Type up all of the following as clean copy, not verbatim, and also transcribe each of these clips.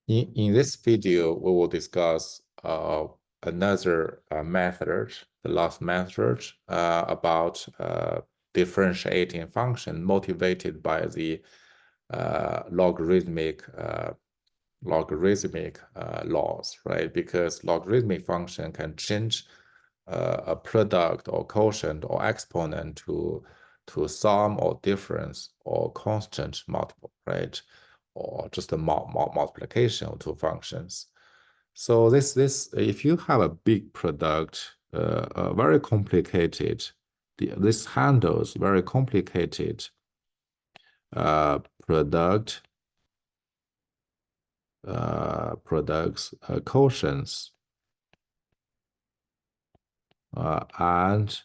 In this video, we will discuss another method, the last method about differentiating function motivated by the logarithmic laws, right? Because logarithmic function can change a product or quotient or exponent to sum or difference or constant multiple, right? Or just a multiplication of two functions. So this if you have a big product, very complicated, this handles very complicated products, quotients, and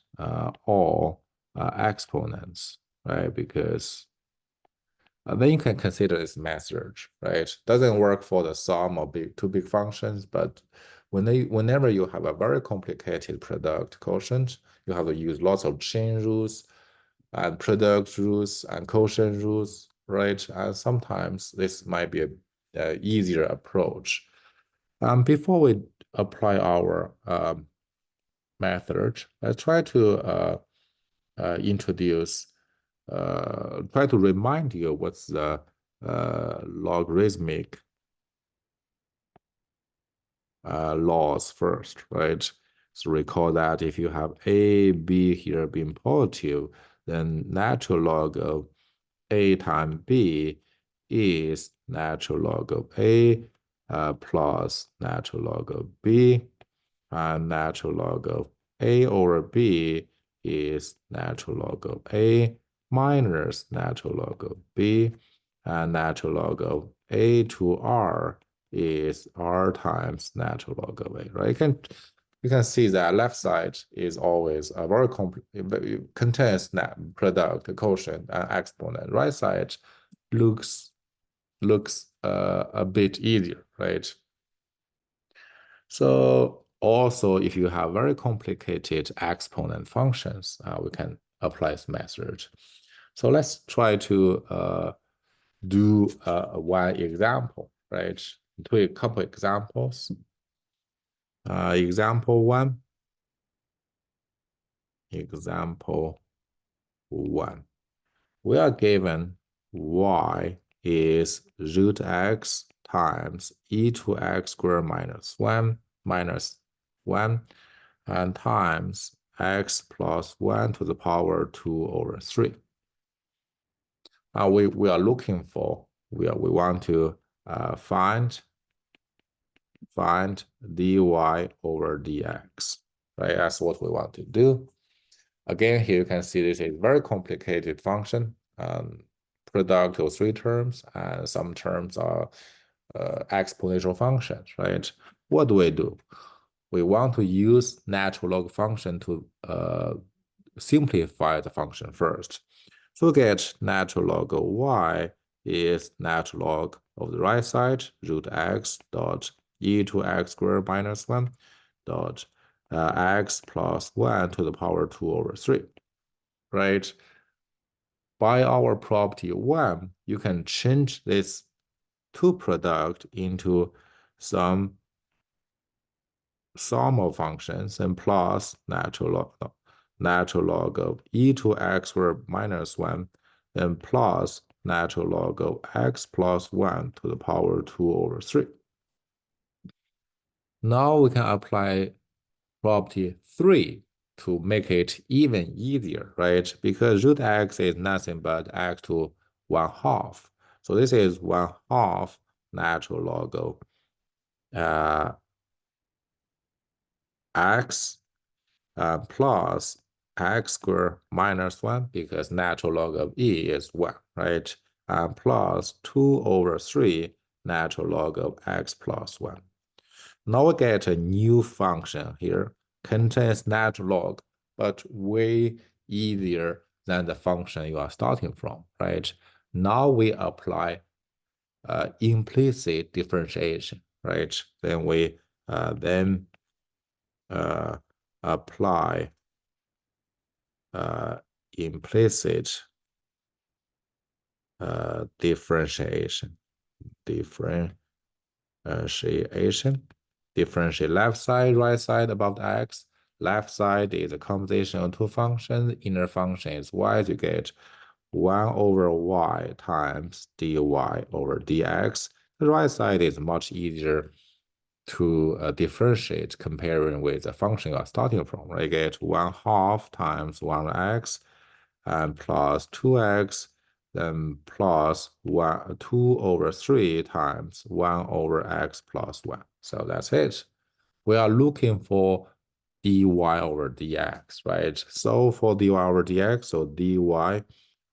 all exponents, right? Because then you can consider this method, right? Doesn't work for the sum of two big functions, but whenever you have a very complicated product quotient, you have to use lots of chain rules and product rules and quotient rules, right? And sometimes this might be a easier approach. Before we apply our method, let's try to introduce try to remind you what's the logarithmic laws first, right? So recall that if you have a, b here being positive, then natural log of a times b is natural log of a plus natural log of b, and natural log of a over b is natural log of a minus natural log of b, and natural log of a to r is r times natural log of a, right? You can see that left side is always a very contains product, quotient, and exponent. Right side looks a bit easier, right? So also, if you have very complicated exponent functions, we can apply this method. So let's try to do one example, right? Do a couple examples. Example one. We are given y is root x times e to x squared minus 1 minus 1 and times x plus 1 to the power 2 over 3. We are looking for, we want to find dy over dx, right? That's what we want to do. Again, here you can see this is a very complicated function, product of three terms, and some terms are exponential functions, right? What do? We want to use natural log function to simplify the function first. So get natural log of y is natural log of the right side, root x dot e to x squared minus 1 dot x plus 1 to the power 2 over 3, right? By our property 1, you can change this two product into some sum of functions and plus natural log of e to x squared minus 1 and plus natural log of x plus 1 to the power 2 over 3. Now we can apply property 3 to make it even easier, right? Because root x is nothing but x to 1/2. So this is 1/2 natural log of x plus x squared minus 1, because natural log of e is 1, right? Plus 2 over 3 natural log of x plus 1. Now we get a new function here, contains natural log, but way easier than the function you are starting from, right? Now we apply implicit differentiation, right? Then we apply implicit differentiation. differentiation. Differentiate left side, right side above x. Left side is a combination of two functions. Inner function is y. You get 1 over y times dy over dx. The right side is much easier to differentiate comparing with the function you are starting from. Right? You get 1/2 times 1x and plus 2x, then plus 2 over 3 times 1 over x plus 1. So that's it. We are looking for dy over dx, right? So for dy over dx, so dy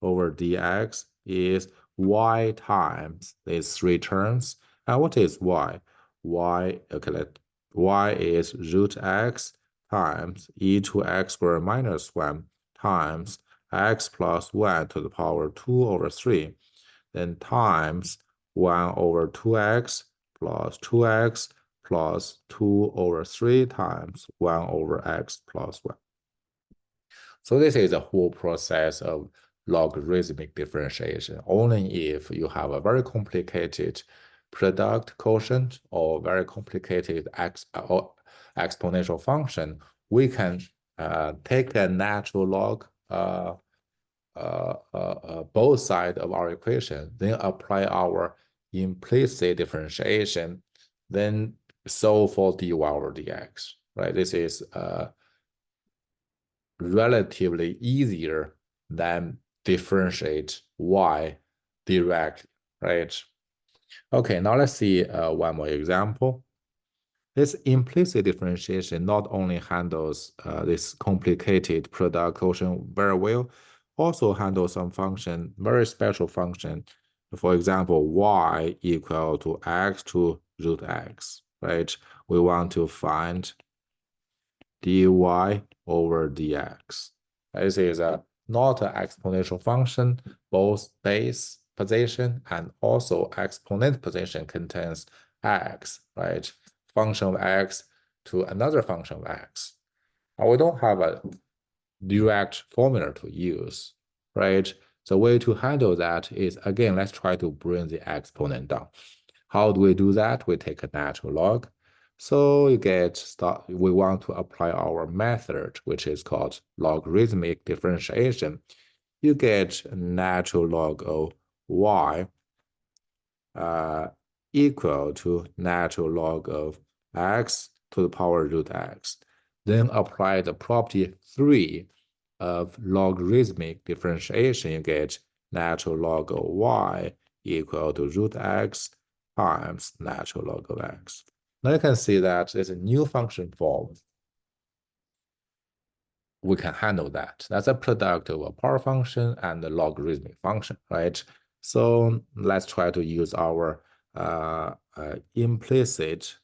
over dx is y times these three terms. And what is y? Okay, y is root x times e to x squared minus 1 times x plus 1 to the power 2 over 3, then times 1 over 2x plus 2x plus 2 over 3 times 1 over x plus 1. So this is a whole process of logarithmic differentiation. Only if you have a very complicated product quotient or very complicated exponential function, we can take a natural log both sides of our equation, then apply our implicit differentiation, then solve for dy over dx, right? This is relatively easier than differentiate y directly, right? Okay, now let's see one more example. This implicit differentiation not only handles this complicated product quotient very well, also handles some function, very special function. For example, y equal to x to root x, right? We want to find dy over dx. This is not an exponential function. Both base position and also exponent position contains x, right? Function of x to another function of x. Now, we don't have a direct formula to use, right? The way to handle that is, again, let's try to bring the exponent down. How do we do that? We take a natural log. So you get we want to apply our method, which is called logarithmic differentiation. You get natural log of y equal to natural log of x to the power root x. Then apply the property 3 of logarithmic differentiation. You get natural log of y equal to root x times natural log of x. Now you can see that there's a new function form. We can handle that. That's a product of a power function and a logarithmic function, right? So let's try to use our implicit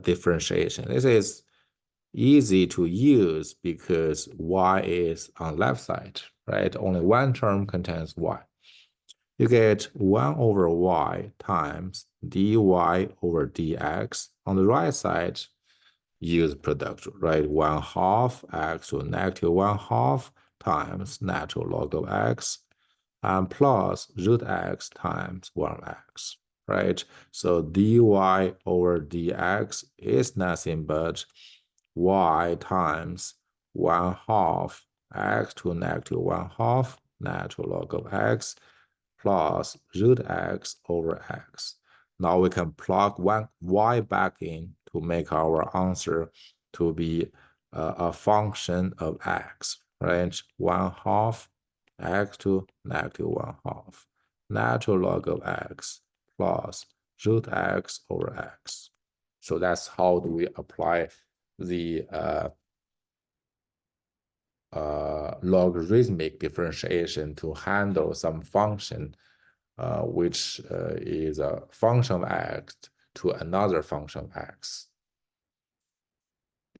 differentiation. This is easy to use because y is on left side, right? Only one term contains y. You get 1 over y times dy over dx. On the right side, use product, right? 1/2 x to negative 1/2 times natural log of x and plus root x times 1x, right? So dy over dx is nothing but y times 1/2 x to negative 1/2 natural log of x plus root x over x. Now we can plug y back in to make our answer to be a function of x, right? 1/2 x to negative 1/2 natural log of x plus root x over x. So that's how do we apply the logarithmic differentiation to handle some function which is a function of x to another function of x.